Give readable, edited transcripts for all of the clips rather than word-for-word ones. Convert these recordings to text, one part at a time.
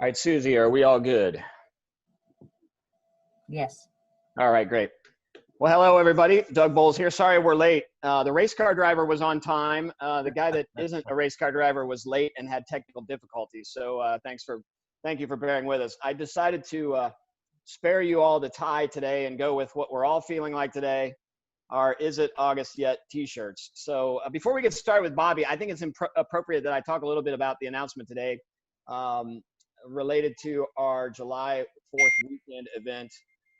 All right, Susie, are we all good? Yes. All right, great. Well, hello, everybody. Doug Boles here. Sorry we're late. The race car driver was on time. The guy that isn't a race car driver was late and had technical difficulties. So thank you for bearing with us. I decided to spare you all the tie today and go with what we're all feeling like today, our Is It August Yet t-shirts. So before we get started with Bobby, I think it's appropriate that I talk a little bit about the announcement today related to our July 4th weekend event,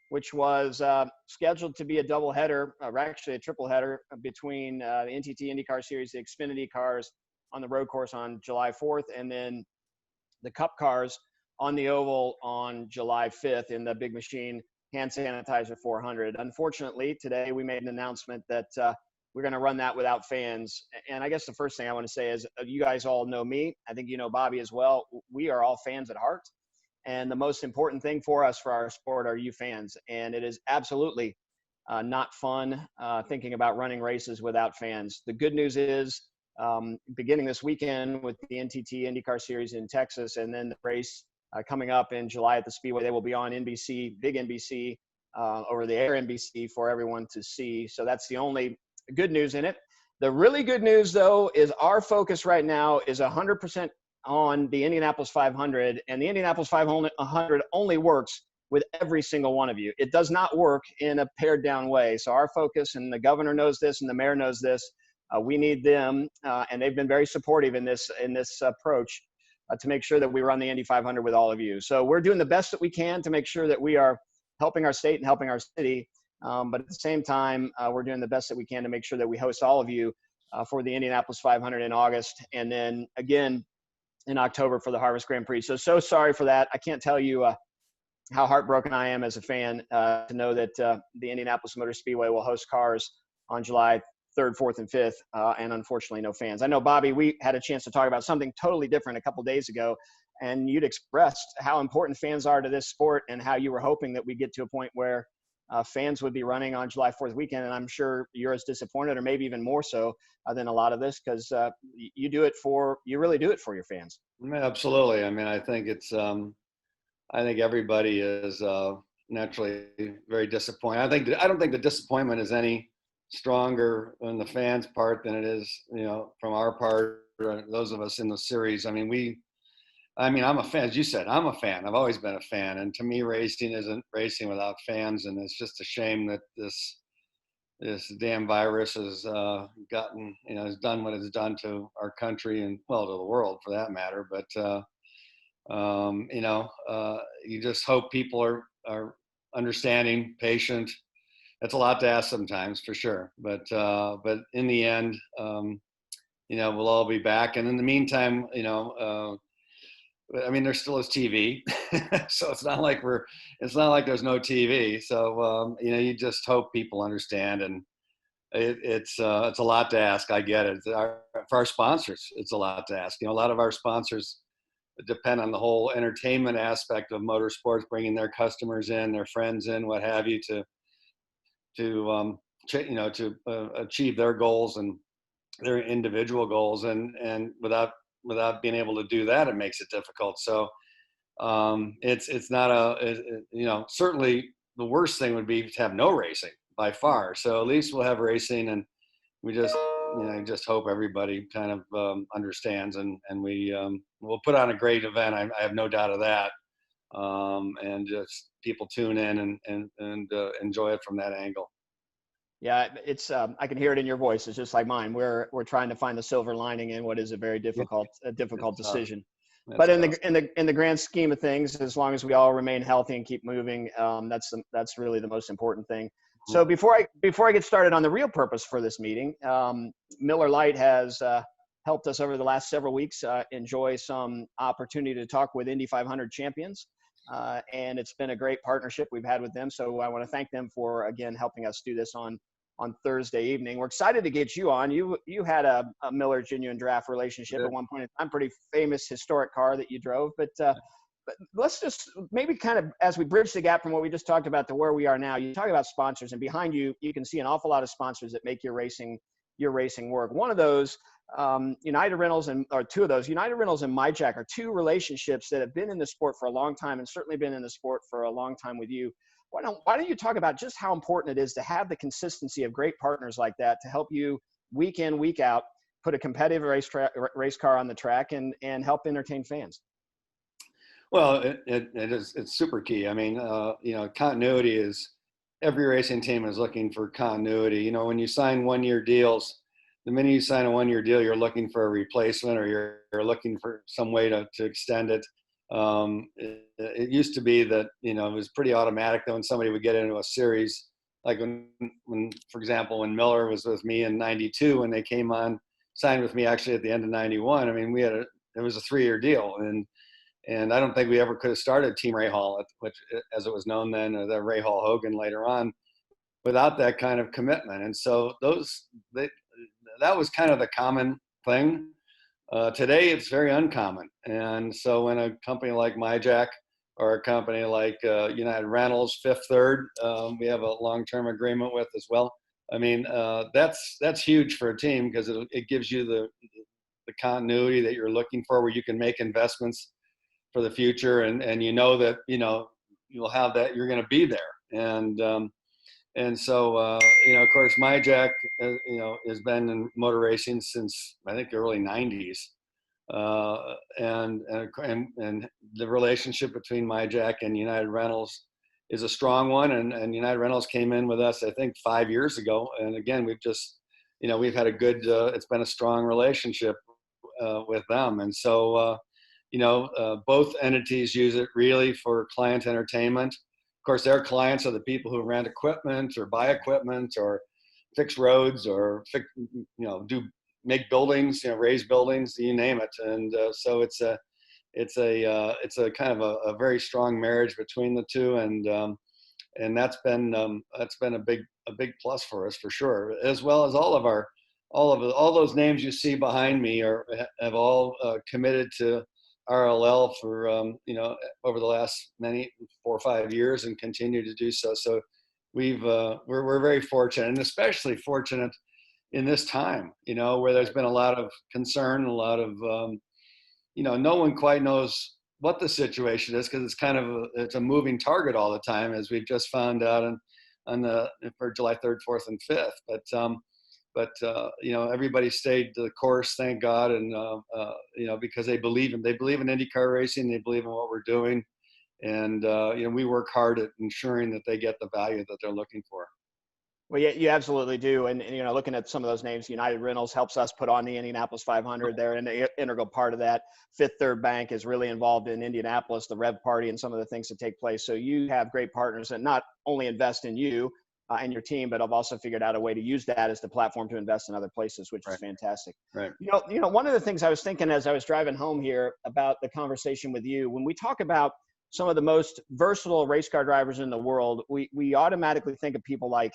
which was scheduled to be a doubleheader, or actually a triple header between the NTT IndyCar Series, the Xfinity cars on the road course on July 4th, and then the Cup cars on the oval on July 5th in the Big Machine Hand Sanitizer 400. Unfortunately, today we made an announcement that we're going to run that without fans. And I guess the first thing I want to say is you guys all know me. I think you know Bobby as well. We are all fans at heart. And the most important thing for us, for our sport, are you fans. And it is absolutely not fun thinking about running races without fans. The good news is beginning this weekend with the NTT IndyCar Series in Texas, and then the race coming up in July at the Speedway, they will be on NBC, big NBC, over the air NBC for everyone to see. So that's the only good news in it. The really good news, though, is our focus right now is 100% on the Indianapolis 500, and the Indianapolis 500 only works with every single one of you. It does not work in a pared down way. So our focus, and the governor knows this and the mayor knows this, we need them, and they've been very supportive in this approach to make sure that we run the Indy 500 with all of you. So we're doing the best that we can to make sure that we are helping our state and helping our city, but at the same time, we're doing the best that we can to make sure that we host all of you for the Indianapolis 500 in August, and then again in October for the Harvest Grand Prix. So sorry for that. I can't tell you how heartbroken I am as a fan to know that the Indianapolis Motor Speedway will host cars on July 3rd, 4th, and 5th, and unfortunately no fans. I know, Bobby, we had a chance to talk about something totally different a couple days ago, and you'd expressed how important fans are to this sport and how you were hoping that we get to a point where fans would be running on July 4th weekend. And I'm sure you're as disappointed, or maybe even more so than a lot of this, because you really do it for your fans. Absolutely. I mean, I think I think everybody is naturally very disappointed. I don't think the disappointment is any stronger on the fans' part than it is, from our part, those of us in the series. I mean, I'm a fan. As you said, I'm a fan. I've always been a fan. And to me, racing isn't racing without fans. And it's just a shame that this damn virus has has done what it's done to our country and, well, to the world for that matter. But, you just hope people are understanding, patient. It's a lot to ask sometimes, for sure. But in the end, we'll all be back. And in the meantime, there still is TV, so it's not like there's no TV. So you just hope people understand, and it's a lot to ask. I get it. For our sponsors, it's a lot to ask. A lot of our sponsors depend on the whole entertainment aspect of motorsports, bringing their customers in, their friends in, what have you, to achieve their goals and their individual goals, and without being able to do that, it makes it difficult. So it's not certainly the worst thing would be to have no racing by far. So at least we'll have racing, and we just hope everybody kind of understands, and we'll put on a great event. I have no doubt of that. And just people tune in and enjoy it from that angle. Yeah, it's I can hear it in your voice. It's just like mine. We're trying to find the silver lining in what is a very difficult decision. But in the grand scheme of things, as long as we all remain healthy and keep moving, that's really the most important thing. So before I get started on the real purpose for this meeting, Miller Lite has helped us over the last several weeks enjoy some opportunity to talk with Indy 500 champions. And it's been a great partnership we've had with them. So I want to thank them for, again, helping us do this on Thursday evening. We're excited to get you on. You had a Miller Genuine Draft relationship at one point in time, pretty famous historic car that you drove. But let's just maybe kind of, as we bridge the gap from what we just talked about to where we are now, you talk about sponsors, and behind you, you can see an awful lot of sponsors that make your racing work. One of those United Rentals or two of those, United Rentals and MyJack, are two relationships that have been in the sport for a long time, and certainly been in the sport for a long time with you. Why don't you talk about just how important it is to have the consistency of great partners like that to help you week in, week out, put a competitive race car on the track and help entertain fans? Well, it's super key. I mean, continuity is, every racing team is looking for continuity. You know, when you sign 1-year deals, the minute you sign a 1-year deal, you're looking for a replacement, or you're looking for some way to extend it. It used to be that, it was pretty automatic that when somebody would get into a series, like when, for example, when Miller was with me in '92, when they came on, signed with me actually at the end of '91. I mean, it was a 3-year deal, and I don't think we ever could have started Team Rahal, which, as it was known then, or the Rahal Hogan later on, without that kind of commitment. And so that was kind of the common thing. Today, it's very uncommon. And so when a company like MyJack, or a company like United Rentals, Fifth Third, we have a long-term agreement with as well. I mean, that's huge for a team, because it gives you the continuity that you're looking for, where you can make investments for the future, and that you'll have that, you're going to be there. And so of course, MyJack has been in motor racing since, I think, the early '90s, and the relationship between MyJack and United Rentals is a strong one, and United Rentals came in with us, I think, 5 years ago, and again, we've just we've had a good it's been a strong relationship with them. And so both entities use it really for client entertainment. Of course, their clients are the people who rent equipment or buy equipment or fix roads or make buildings, raise buildings, you name it. And so it's a kind of a very strong marriage between the two, and that's been a big plus for us, for sure. As well as all those names you see behind me have all committed to RLL for over the last 4 or 5 years, and continue to do so. So we're very fortunate, and especially fortunate in this time, where there's been a lot of concern, a lot of no one quite knows what the situation is, because it's a moving target all the time, as we've just found out for July 3rd, 4th, and 5th. But everybody stayed the course, thank God, and because they believe in IndyCar racing, they believe in what we're doing, and we work hard at ensuring that they get the value that they're looking for. Well, yeah, you absolutely do. And looking at some of those names, United Rentals helps us put on the Indianapolis 500. They're an integral part of that. Fifth Third Bank is really involved in Indianapolis, the Rev Party, and some of the things that take place. So you have great partners that not only invest in you and your team, but I've also figured out a way to use that as the platform to invest in other places, which is fantastic. Right. One of the things I was thinking as I was driving home here about the conversation with you, when we talk about some of the most versatile race car drivers in the world, we automatically think of people like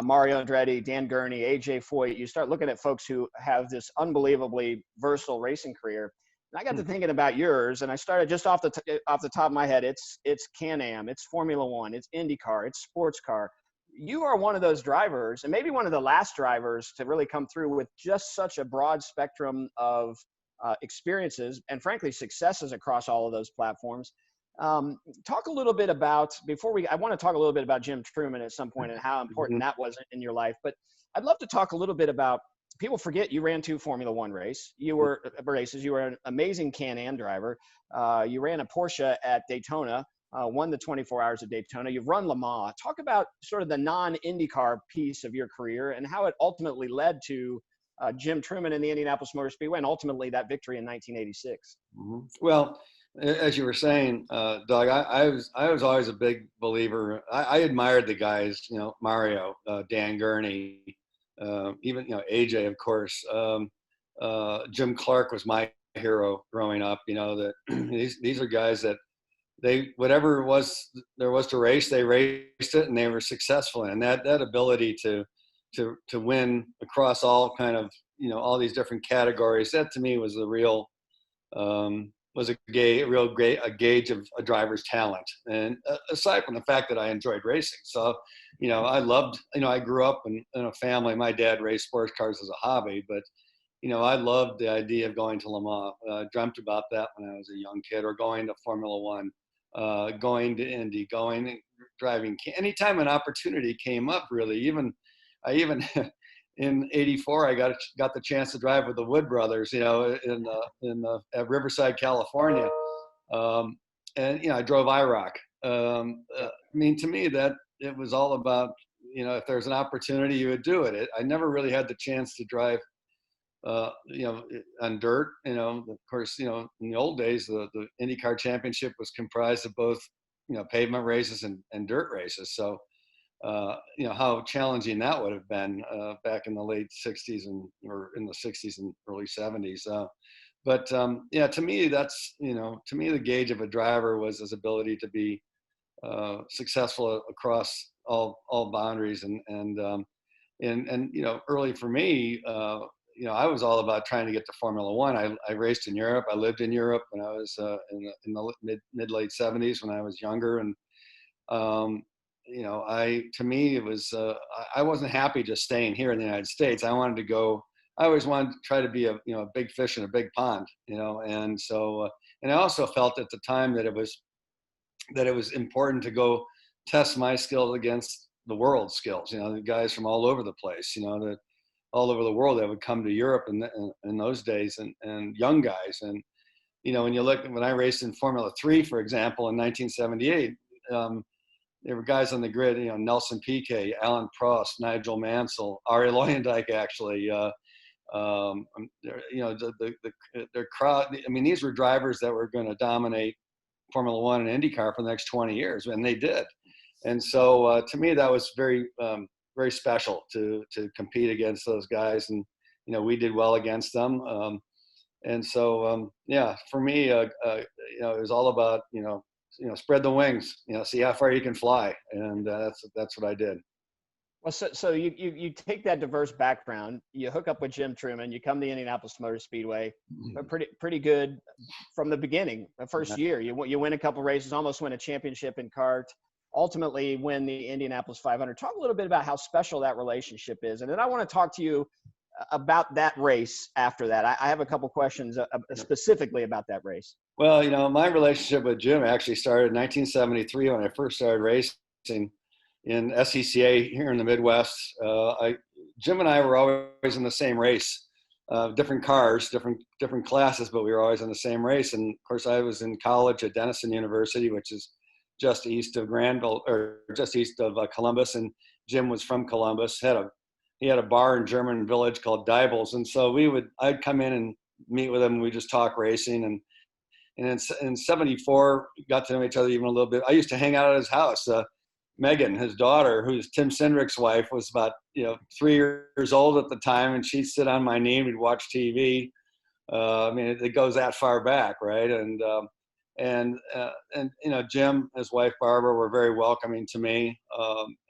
Mario Andretti, Dan Gurney, AJ Foyt. You start looking at folks who have this unbelievably versatile racing career. And I got to thinking about yours, and I started just off the top of my head. It's Can-Am, it's Formula One, it's IndyCar, it's sports car. You are one of those drivers, and maybe one of the last drivers to really come through with just such a broad spectrum of experiences and, frankly, successes across all of those platforms. Talk a little bit about, I want to talk a little bit about Jim Truman at some point and how important that was in your life. But I'd love to talk a little bit about, people forget you ran 2 Formula One races. You were an amazing Can-Am driver. You ran a Porsche at Daytona. Won the 24 Hours of Daytona. You've run Le Mans. Talk about sort of the non-IndyCar piece of your career and how it ultimately led to Jim Truman and the Indianapolis Motor Speedway, and ultimately that victory in 1986. Mm-hmm. Well, as you were saying, Doug, I was always a big believer. I admired the guys, Mario, Dan Gurney, even AJ, of course. Jim Clark was my hero growing up. That these are guys that whatever it was there was to race, they raced it, and they were successful. And that ability to win across all kind of all these different categories, that to me was the real was a gauge of a driver's talent. And aside from the fact that I enjoyed racing, so I loved, I grew up in a family. My dad raced sports cars as a hobby, but I loved the idea of going to Le Mans. Dreamt about that when I was a young kid, or going to Formula One, going to Indy, driving. Anytime an opportunity came up, really, I even in '84, I got the chance to drive with the Wood brothers, at Riverside, California, and I drove IROC. To me, that it was all about, if there's an opportunity, you would do it. I never really had the chance to drive, on dirt. Of course, in the old days, the IndyCar Championship was comprised of both, pavement races and dirt races. So, how challenging that would have been back in the late '60s or in the '60s and early '70s. But to me, the gauge of a driver was his ability to be successful across all boundaries. And early for me, I was all about trying to get to Formula One. I raced in Europe. I lived in Europe when I was in the mid late '70s when I was younger. And to me, it was I wasn't happy just staying here in the United States. I wanted to go. I always wanted to try to be a big fish in a big pond. And so and I also felt at the time that it was important to go test my skills against the world's skills. The guys from all over the place. That all over the world that would come to Europe in those days, and young guys. And when you look, when I raced in Formula 3, for example, in 1978. There were guys on the grid, Nelson Piquet, Alan Prost, Nigel Mansell, Arie Luyendyk, actually. Their crowd. These were drivers that were going to dominate Formula One and IndyCar for the next 20 years, and they did. And so, to me, that was very, very special to compete against those guys, and we did well against them. And so, for me, it was all about spread the wings, see how far you can fly. And that's what I did. Well, so you take that diverse background, you hook up with Jim Truman, you come to Indianapolis Motor Speedway, pretty good from the beginning. The first year, you win a couple races, almost win a championship in kart, ultimately win the Indianapolis 500. Talk a little bit about how special that relationship is, and then I want to talk to you about that race after that. I have a couple questions specifically about that race. Well, my relationship with Jim actually started in 1973 when I first started racing in SCCA here in the Midwest. Jim and I were always in the same race, different cars, different classes, but we were always in the same race. And of course, I was in college at Denison University, which is just east of Granville, or just east of Columbus. And Jim was from Columbus. He had a bar in German village called Dibbles, and so I'd come in and meet with him, and we just talk racing. And in '74, got to know each other even a little bit. I used to hang out at his house. Megan, his daughter, who's Tim Cindric's wife, was about 3 years old at the time, and she'd sit on my knee and we'd watch TV. It goes that far back, right? And Jim, his wife Barbara, were very welcoming to me.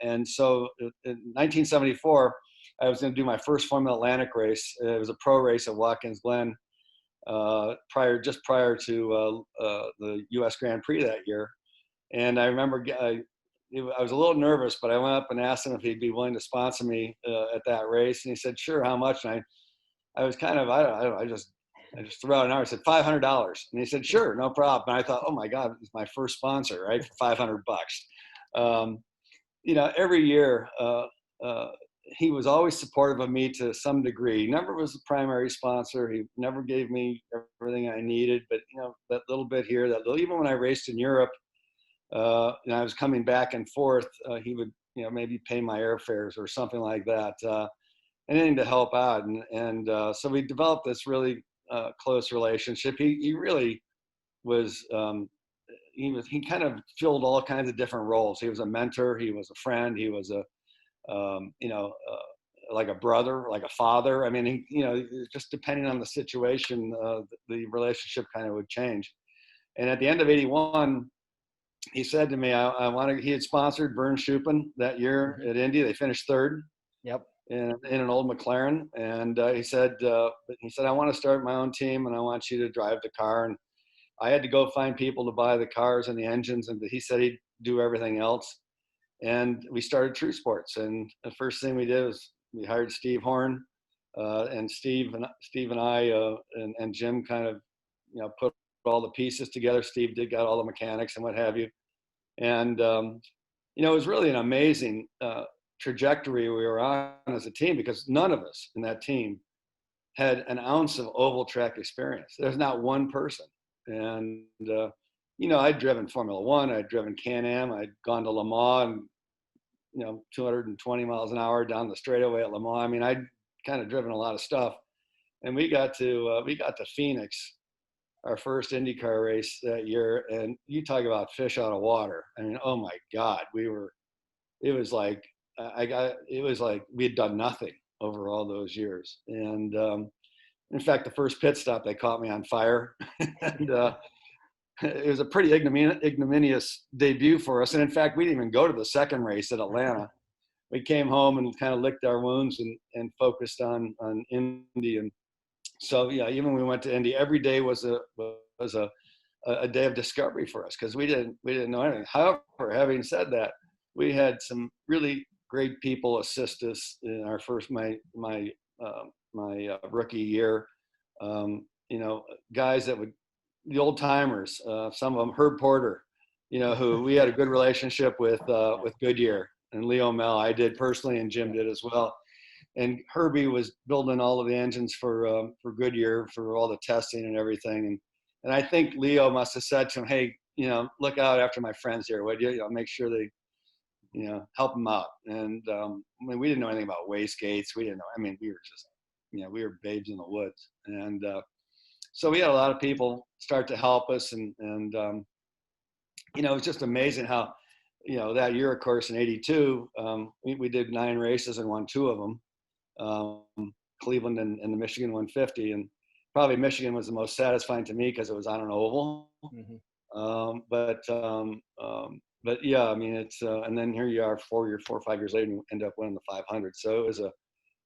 And so in 1974, I was going to do my first Formula Atlantic race. It was a pro race at Watkins Glen, prior to the U.S. Grand Prix that year. And I remember I was a little nervous, but I went up and asked him if he'd be willing to sponsor me at that race, and he said, "Sure, how much?" And I was kind of, I just threw out an number. I said $500, and he said, "Sure, no problem." And I thought, oh my God, it's my first sponsor, right? For $500. Every year, he was always supportive of me to some degree. He never was the primary sponsor. He never gave me everything I needed, but that little bit here, even when I raced in Europe, and I was coming back and forth, he would, maybe pay my airfares or something like that, anything to help out. And so we developed this really close relationship. He really was, he kind of filled all kinds of different roles. He was a mentor. He was a friend. He was like a brother, like a father. Just depending on the situation, the relationship kind of would change. And at the end of '81, he said to me, he had sponsored Vern Schuppen that year at Indy. They finished third. Yep. In an old McLaren. And he said, I want to start my own team, and I want you to drive the car. And I had to go find people to buy the cars and the engines, and he said he'd do everything else. And we started True Sports. And the first thing we did was we hired Steve Horn, and Steve and I and Jim kind of, put all the pieces together. Steve got all the mechanics and what have you. And, it was really an amazing trajectory we were on as a team, because none of us in that team had an ounce of oval track experience. There's not one person. And, I'd driven Formula One, I'd driven Can-Am, I'd gone to Le Mans, and, 220 miles an hour down the straightaway at Le Mans. I mean, I'd kind of driven a lot of stuff. And we got to Phoenix, our first IndyCar race that year. And you talk about fish out of water. I mean, oh my God, it was like we had done nothing over all those years. And in fact, the first pit stop, they caught me on fire. And it was a pretty ignominious debut for us. And in fact, we didn't even go to the second race at Atlanta. We came home and kind of licked our wounds and focused on Indy. And so, yeah, even when we went to Indy, every day was a day of discovery for us, because we didn't know anything. However, having said that, we had some really great people assist us in our first my rookie year. Guys that would, the old timers, some of them, Herb Porter, who we had a good relationship with Goodyear, and Leo Mel, I did personally, and Jim did as well. And Herbie was building all of the engines for Goodyear for all the testing and everything. And I think Leo must have said to him, "Hey, look out after my friends here, would you? Make sure they, help them out." And I mean, we didn't know anything about wastegates. We didn't know. I mean, we were just, we were babes in the woods. And so we had a lot of people start to help us, and it was just amazing how, that year, of course, in '82, we did 9 races and won 2 of them. Cleveland and the Michigan 150, and probably Michigan was the most satisfying to me because it was on an oval. Mm-hmm. But yeah, I mean, it's and then here you are 4 or 5 years later, and you end up winning the 500. So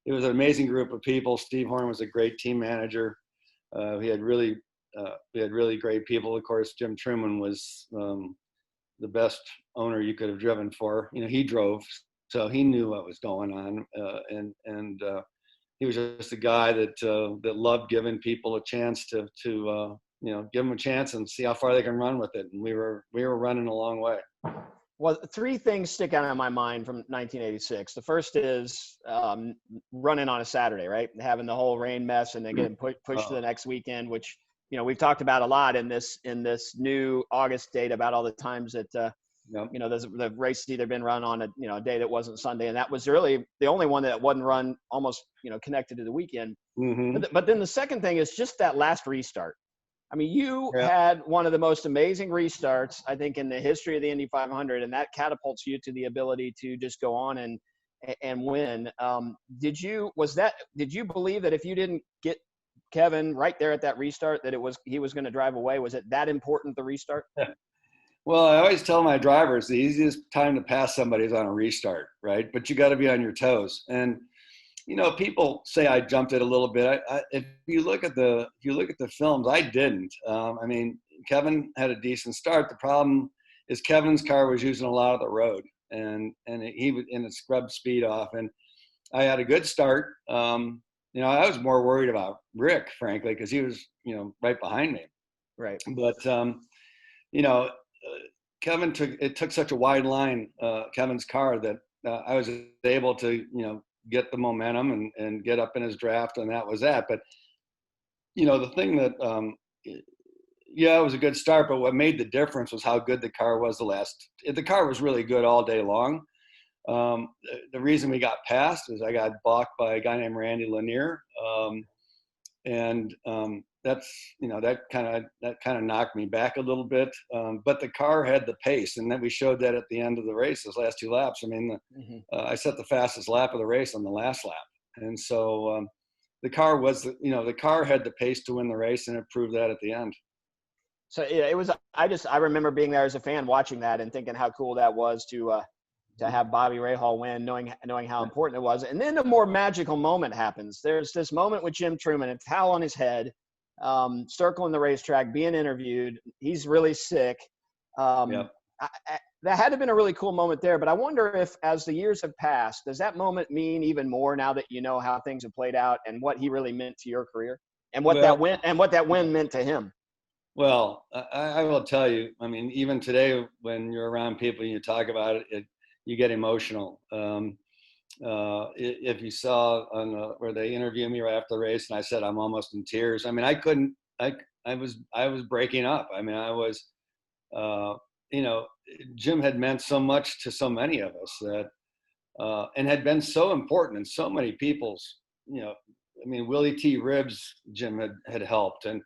it was an amazing group of people. Steve Horn was a great team manager. We had really great people. Of course, Jim Truman was the best owner you could have driven for. He drove, so he knew what was going on, and he was just a guy that loved giving people a chance to give them a chance and see how far they can run with it. And we were running a long way. Well, 3 things stick out in my mind from 1986. The first is running on a Saturday, right? Having the whole rain mess and then getting pushed to the next weekend, which, we've talked about a lot in this new August date about all the times that, yep. The race has either been run on a day that wasn't Sunday. And that was really the only one that wasn't run almost, connected to the weekend. Mm-hmm. But then the second thing is just that last restart. I mean, you had one of the most amazing restarts, I think, in the history of the Indy 500, and that catapults you to the ability to just go on and win. Did you believe that if you didn't get Kevin right there at that restart, that he was going to drive away? Was it that important, the restart? Well, I always tell my drivers the easiest time to pass somebody is on a restart, right? But you got to be on your toes. And people say I jumped it a little bit. If you look at the films, I didn't. I mean, Kevin had a decent start. The problem is Kevin's car was using a lot of the road, and it scrubbed speed off. And I had a good start. I was more worried about Rick, frankly, because he was right behind me. Right. But Kevin took such a wide line, Kevin's car, that I was able to get the momentum and get up in his draft, and that was that. But the thing that it was a good start, but what made the difference was how good the car was the car was really good all day long. The reason we got past is I got balked by a guy named Randy Lanier, and that's that kind of knocked me back a little bit. But the car had the pace, and then we showed that at the end of the race, those last 2 laps. I mean, I set the fastest lap of the race on the last lap, and so the car the car had the pace to win the race, and it proved that at the end. So it was. I remember being there as a fan, watching that, and thinking how cool that was to have Bobby Rahal win, knowing how important it was. And then a more magical moment happens. There's this moment with Jim Truman, a towel on his head, circling the racetrack, being interviewed. He's really sick. that had to have been a really cool moment there. But I wonder if, as the years have passed, does that moment mean even more now that you know how things have played out and what he really meant to your career, and what Well, that win meant to him? well, I will tell you. I mean, even today, when you're around people and you talk about it, you get emotional. If you saw on where they interviewed me right after the race, and I said I'm almost in tears. I mean, I couldn't. I was breaking up. I mean, I was. You know, Jim had meant so much to so many of us that, and had been so important in so many people's. You know, I mean, Willie T. Ribbs, Jim had helped, and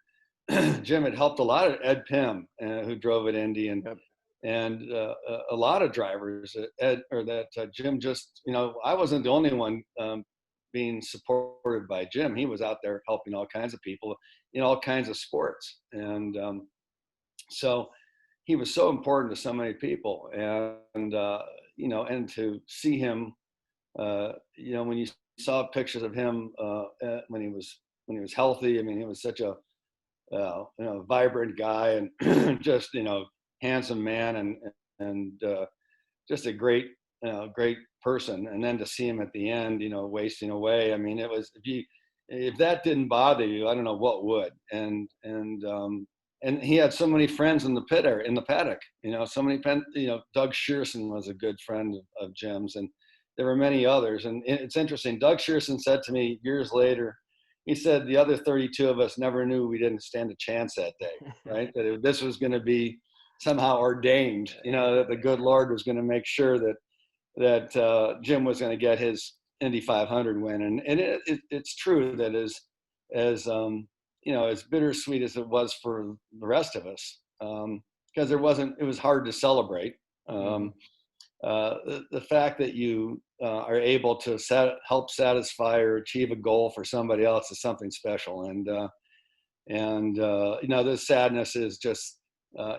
Jim had helped a lot of Ed Pym, who drove at Indy, and Yep. a lot of drivers Jim just, you know, I wasn't the only one being supported by Jim. He was out there helping all kinds of people in all kinds of sports. And so he was so important to so many people. And you know, and to see him, you know, when you saw pictures of him when he was healthy, I mean, he was such a, you know, vibrant guy and just, you know, handsome man and just a great, great person. And then to see him at the end, you know, wasting away. I mean, it was, if that didn't bother you, I don't know what would. And he had so many friends in the paddock, you know, so many, you know, Doug Shearson was a good friend of Jim's, and there were many others. And it's interesting. Doug Shearson said to me years later, he said, the other 32 of us never knew we didn't stand a chance that day, right? That this was going to be somehow ordained, you know, that the good Lord was going to make sure that Jim was going to get his Indy 500 win. And it's true that as you know, as bittersweet as it was for the rest of us, because it was hard to celebrate. The fact that you are able to help satisfy or achieve a goal for somebody else is something special. And you know, the sadness is just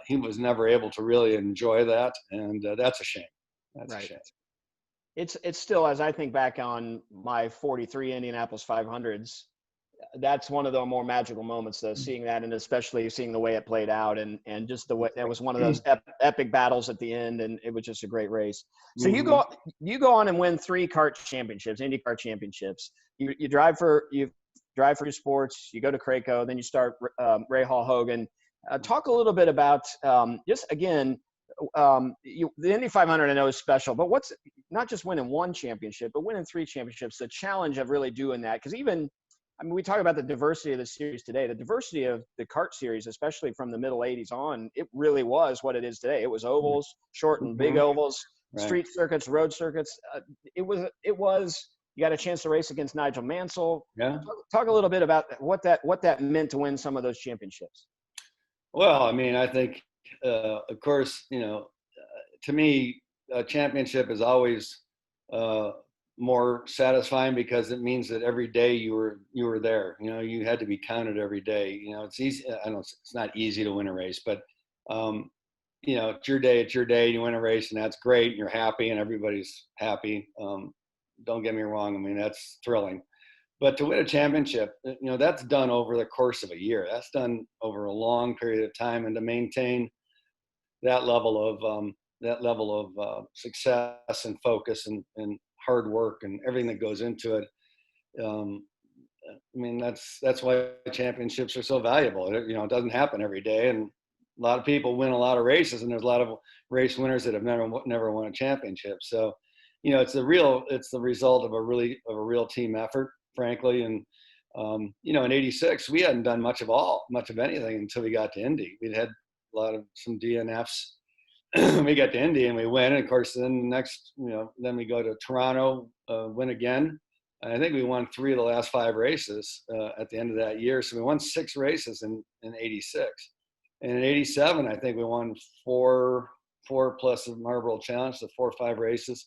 he was never able to really enjoy that, and that's a shame. That's Right. a shame. It's still, as I think back on my 43 Indianapolis 500s, that's one of the more magical moments, though, seeing that, and especially seeing the way it played out, and just the way that was one of those epic battles at the end, and it was just a great race. So you go on and win 3 kart championships, IndyCar championships. You drive for your sports. You go to Craco, then you start Rahal Hogan. Talk a little bit about just again. The Indy 500 I know is special, but what's not just winning 1 championship, but winning 3 championships, the challenge of really doing that. Because even, I mean, we talk about the diversity of the series today, the diversity of the kart series, especially from the middle 80s on, it really was what it is today. It was ovals, short and big ovals, Right. Street circuits, road circuits. It was, you got a chance to race against Nigel Mansell. Yeah. Talk a little bit about what that meant to win some of those championships. Well, I mean, I think, of course, you know, to me, a championship is always more satisfying because it means that every day you were there. You know, you had to be counted every day. You know, it's easy. I don't. It's not easy to win a race, but you know, it's your day. It's your day. You win a race, and that's great. And you're happy, and everybody's happy. Don't get me wrong. I mean, that's thrilling. But to win a championship, you know, that's done over the course of a year. That's done over a long period of time, and to maintain that level of success and focus and hard work and everything that goes into it. I mean, that's why championships are so valuable. You know, it doesn't happen every day, and a lot of people win a lot of races, and there's a lot of race winners that have never won a championship. So, you know, it's the result of a real team effort, frankly. And you know, in '86, we hadn't done much of anything until we got to Indy. We'd had some DNFs. We got to Indy and we win. And of course, then then we go to Toronto, win again. And I think we won 3 of the last 5 races at the end of that year. So we won 6 races in '86. And in '87, I think we won 4 plus the Marlboro Challenge, so 4 or 5 races.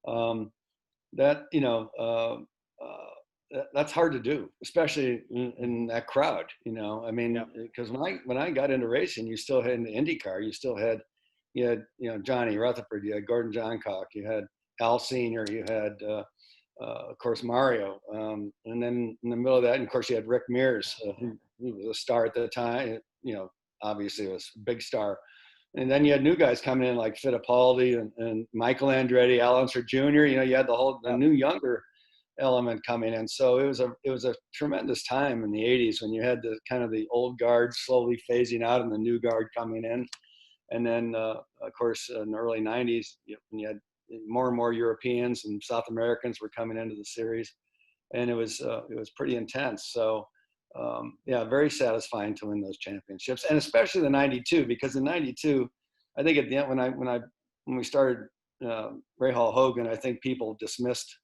That, you know, that's hard to do, especially in that crowd. You know, I mean, because when I got into racing, you still had in the IndyCar, you had you know, Johnny Rutherford, you had Gordon Johncock, you had Al Senior, you had of course Mario, and then in the middle of that, and of course you had Rick Mears, who was a star at the time. You know, obviously was a big star, And then you had new guys coming in like Fittipaldi and Michael Andretti, Al Unser Jr. You know, you had the new younger element coming in. So it was a tremendous time in the 80s when you had the kind of the old guard slowly phasing out and the new guard coming in. And then, of course, in the early 90s, when you had more and more Europeans and South Americans were coming into the series, and it was pretty intense. So, yeah, very satisfying to win those championships, and especially the '92, because in '92, I think at the end when we started Rahal Hogan, I think people dismissed,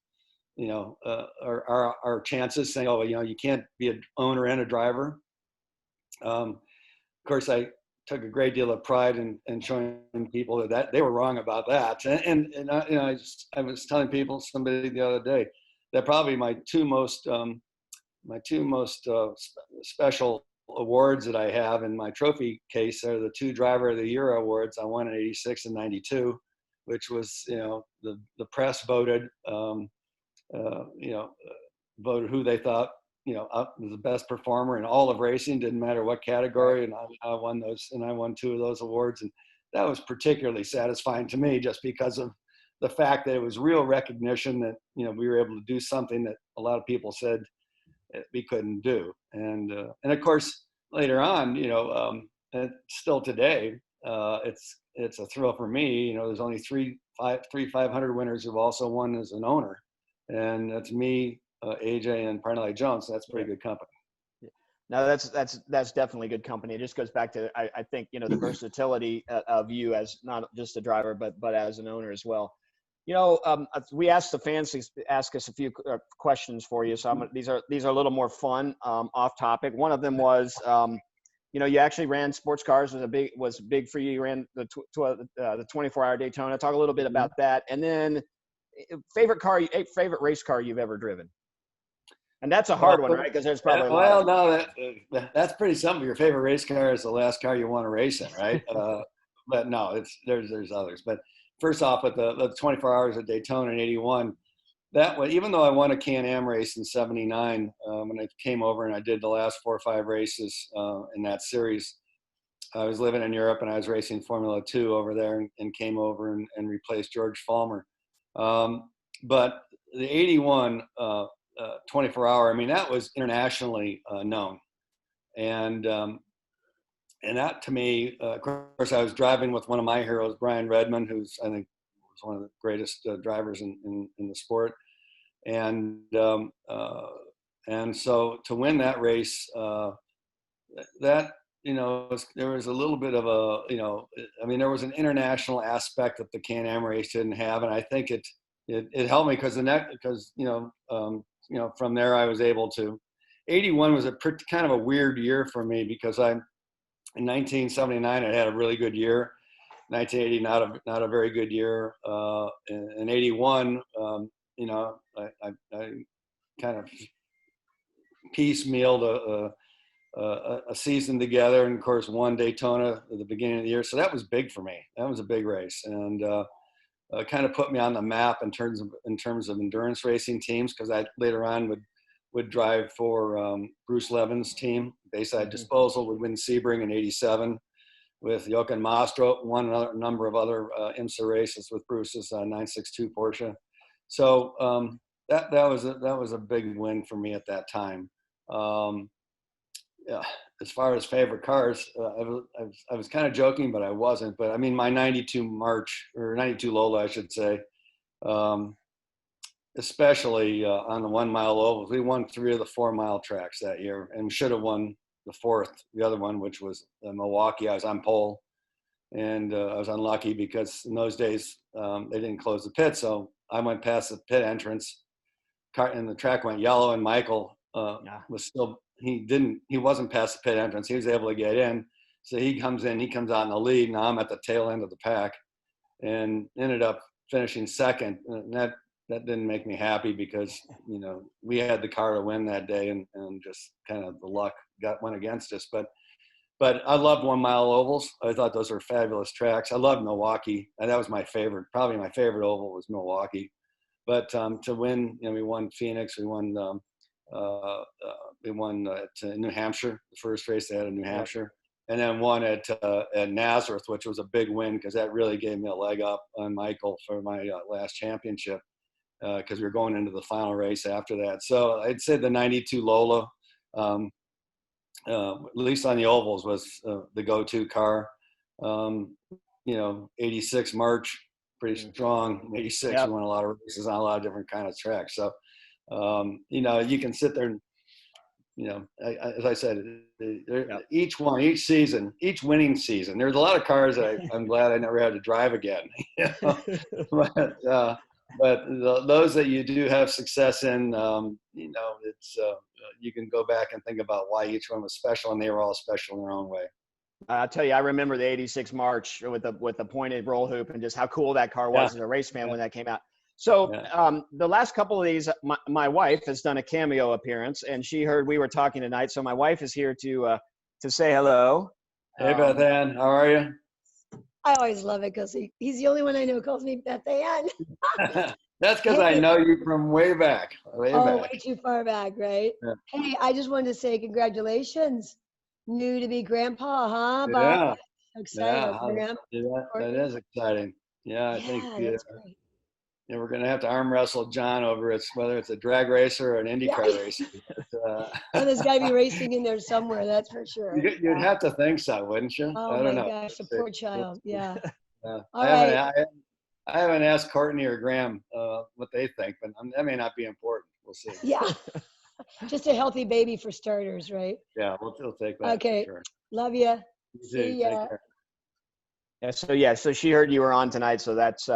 you know, our chances, saying, oh, you know, you can't be an owner and a driver. Of course, I took a great deal of pride in showing people that they were wrong about that. And I, you know, I was telling somebody the other day, that probably my two most special awards that I have in my trophy case are the 2 Driver of the Year awards I won in '86 and '92, which was, you know, the press voted, voted who they thought, you know, was the best performer in all of racing, didn't matter what category, and I won those, and I won 2 of those awards, and that was particularly satisfying to me, just because of the fact that it was real recognition that, you know, we were able to do something that a lot of people said we couldn't do, and of course later on, you know, and still today, it's a thrill for me. You know, there's only three 500 winners who've also won as an owner, and that's me, AJ, and Parnelli Jones. So that's pretty good company. No, that's definitely good company. It just goes back to, I think, you know, the versatility of you as not just a driver, but as an owner as well. You know, we asked the fans to ask us a few questions for you. So these are a little more fun, off topic. One of them was, you know, you actually ran sports cars, was big for you. You ran the 24-hour Daytona. Talk a little bit about that, and then favorite race car you've ever driven. And that's a hard one, right? Because there's probably a lot. Well, no, that's pretty simple. Your favorite race car is the last car you want to race in, right? But no, there's others. But first off, with the 24 hours at Daytona in '81, that was, even though I won a Can-Am race in '79, when I came over and I did the last 4 or 5 races in that series, I was living in Europe and I was racing Formula 2 over there, and came over and replaced George Follmer. But the '81 24-hour, I mean, that was internationally known, and that to me, of course, I was driving with one of my heroes, Brian Redmond, who's, I think, was one of the greatest drivers in the sport, and so to win that race, that, you know, there was a little bit of a, you know, I mean, there was an international aspect that the Can-Am race didn't have, and I think it helped me because you know, from there I was able to. '81 was a kind of a weird year for me, because in 1979 I had a really good year. 1980 not a very good year. In '81, you know, I kind of piecemealed a season together, and of course won Daytona at the beginning of the year. So that was big for me. That was a big race, and kind of put me on the map in terms of endurance racing teams, because I later on would drive for Bruce Levin's team, Bayside Disposal, would win Sebring in '87 with Jochen Mastro, won a number of other IMSA races with Bruce's 962 Porsche. So that was a big win for me at that time. Yeah, as far as favorite cars, I was kind of joking, but I wasn't. But I mean, my '92 March, or '92 Lola, I should say, especially on the 1 mile ovals, we won 3 of the 4 mile tracks that year, and should have won the 4th, the other one, which was Milwaukee. I was on pole, and I was unlucky because in those days they didn't close the pit, so I went past the pit entrance, and the track went yellow, and Michael was still. He wasn't past the pit entrance. He was able to get in. So he comes out in the lead. Now I'm at the tail end of the pack, and ended up finishing second. And that didn't make me happy, because, you know, we had the car to win that day, and just kind of the luck went against us. But I loved 1 mile ovals. I thought those were fabulous tracks. I loved Milwaukee, and that was my favorite. Probably my favorite oval was Milwaukee. But to win, you know, we won Phoenix. We won at New Hampshire, the first race they had in New Hampshire. and then won at Nazareth, which was a big win because that really gave me a leg up on Michael for my last championship, because we were going into the final race after that. So I'd say the 92 Lola, at least on the ovals, was the go-to car. 86 March, pretty strong. 86, Yep. we won a lot of races on a lot of different kind of tracks. So, you can sit there and, as I said, each season, each winning season, there's a lot of cars that I'm glad I never had to drive again. But those that you do have success in, it's you can go back and think about why each one was special, and they were all special in their own way. I'll tell you, I remember the '86 March with the pointed roll hoop, and just how cool that car was as a race fan when that came out. So the last couple of these, my wife has done a cameo appearance, and she heard we were talking tonight. So my wife is here to say hello. Hey, Beth Ann, how are you? I always love it because he's the only one I know who calls me Beth Ann. That's because I know you from way back. Way too far back, right? Yeah. Hey, I just wanted to say congratulations. New to be grandpa, huh? Yeah. Excited. That is exciting. Yeah, I think that's great. We're going to have to arm wrestle John over whether it's a drag racer or an IndyCar race. There's got to be racing in there somewhere, that's for sure. You'd have to think so, wouldn't you? Oh, I don't know. Gosh, the poor child. Yeah. I haven't asked Courtney or Graham what they think, but that may not be important. We'll see. Yeah. Just a healthy baby for starters, right? Yeah, we'll take that. Okay. For sure. Love you. See ya. So she heard you were on tonight, so that's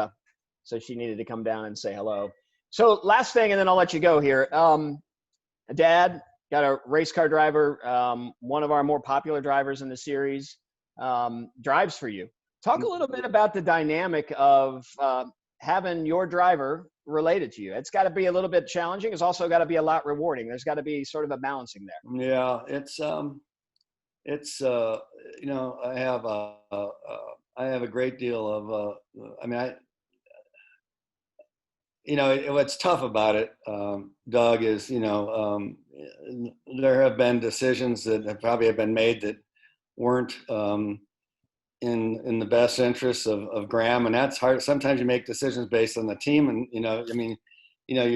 so she needed to come down and say hello. So last thing, and then I'll let you go here. Dad, got a race car driver, one of our more popular drivers in the series, drives for you. Talk a little bit about the dynamic of having your driver related to you. It's got to be a little bit challenging. It's also got to be a lot rewarding. There's got to be sort of a balancing there. Yeah, I have a great deal of, what's tough about it, Doug, is, there have been decisions that have probably been made that weren't in the best interests of Graham, and that's hard. Sometimes you make decisions based on the team, and you're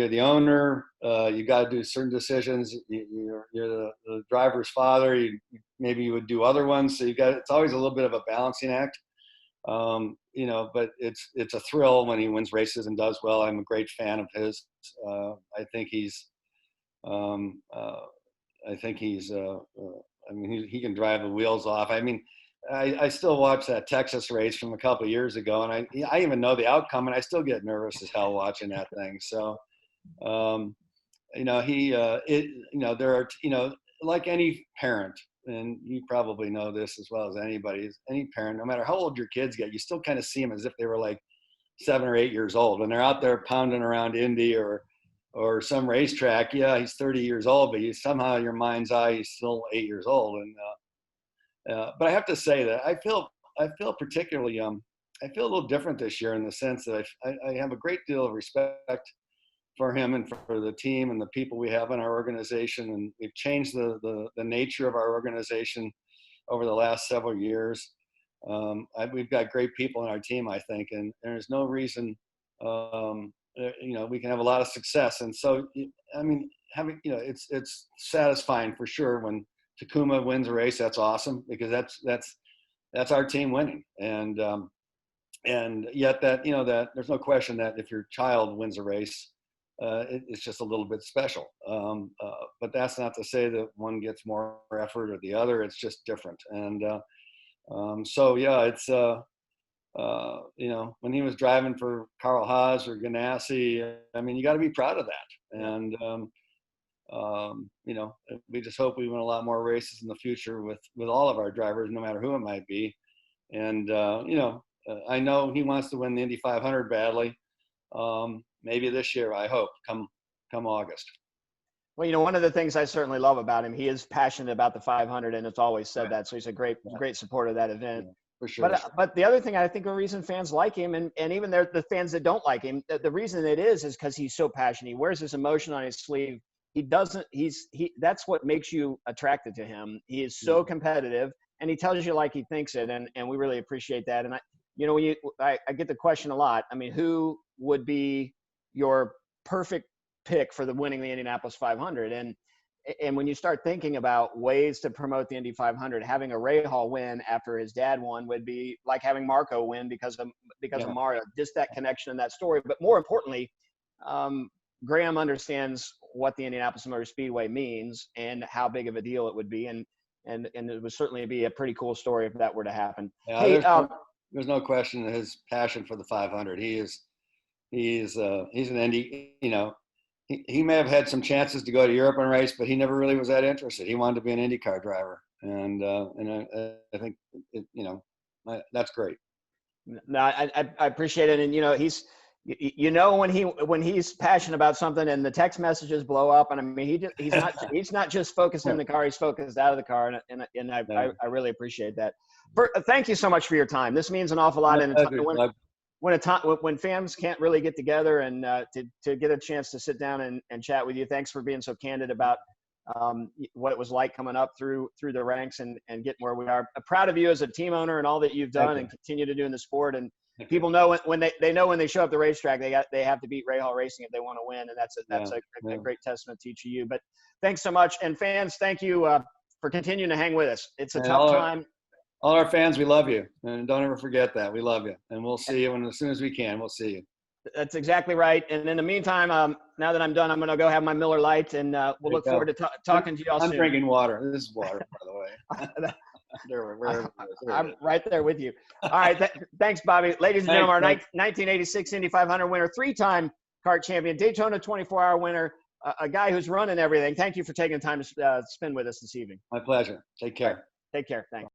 the owner. You got to do certain decisions. You're the driver's father. Maybe you would do other ones. So it's always a little bit of a balancing act. But it's a thrill when he wins races and does well. I'm a great fan of his. I think he can drive the wheels off. I still watch that Texas race from a couple of years ago, and I even know the outcome, and I still get nervous as hell watching that thing. So, there are, like any parent, and you probably know this as well as anybody, any parent, no matter how old your kids get, you still kind of see them as if they were like 7 or 8 years old, and they're out there pounding around Indy or some racetrack. Yeah, he's 30 years old, but somehow in your mind's eye, he's still 8 years old. And but I have to say that I feel particularly, I feel a little different this year in the sense that I have a great deal of respect for him and for the team and the people we have in our organization. And we've changed the nature of our organization over the last several years. We've got great people in our team, I think, and there's no reason, we can have a lot of success. And so, it's satisfying for sure when Takuma wins a race. That's awesome, because that's our team winning. And yet that there's no question that if your child wins a race, it's just a little bit special. But that's not to say that one gets more effort or the other. It's just different. And it's when he was driving for Carl Haas or Ganassi, you got to be proud of that. And we just hope we win a lot more races in the future with all of our drivers, no matter who it might be. And I know he wants to win the Indy 500 badly. Maybe this year, I hope, come August. Well, one of the things I certainly love about him, he is passionate about the 500, and it's always said that. So he's a great supporter of that event. Yeah, for sure. But the other thing, I think the reason fans like him, and even the fans that don't like him, the reason it is because he's so passionate. He wears his emotion on his sleeve. That's what makes you attracted to him. He is so competitive, and he tells you like he thinks it, and we really appreciate that. And when I get the question a lot. I mean, who would be your perfect pick for winning the Indianapolis 500? And when you start thinking about ways to promote the Indy 500, having a Rahal win after his dad won would be like having Marco win because of Mario. Just that connection and that story. But more importantly, Graham understands what the Indianapolis Motor Speedway means and how big of a deal it would be, and it would certainly be a pretty cool story if that were to happen. Yeah, hey, there's no question his passion for the 500. He's an Indy. He may have had some chances to go to Europe and race, but he never really was that interested. He wanted to be an IndyCar driver, and I think that's great. No, I appreciate it, and he's. When he's passionate about something and the text messages blow up, and I mean he's not just focused in the car, he's focused out of the car, and I really appreciate that. Thank you so much for your time. This means an awful lot. And when fans can't really get together and to get a chance to sit down and chat with you, thanks for being so candid about what it was like coming up through the ranks and getting where we are. I'm proud of you as a team owner and all that you've done and continue to do in the sport. And people know when they show up at the racetrack, they have to beat Rahal Racing if they want to win, and that's a great testament to each of you. But thanks so much, and fans, thank you for continuing to hang with us. It's a tough time. All our fans, we love you, and don't ever forget that we love you, and we'll see you as soon as we can. We'll see you. That's exactly right. And in the meantime, now that I'm done, I'm going to go have my Miller Lite, and we'll look forward to talking to you all soon. I'm drinking water. This is water, by the way. I'm right there with you. All right. Thanks, Bobby. Ladies and gentlemen, our 1986 Indy 500 winner, 3-time kart champion, Daytona 24-hour winner, a guy who's running everything. Thank you for taking the time to spend with us this evening. My pleasure. Take care. Take care. Thanks.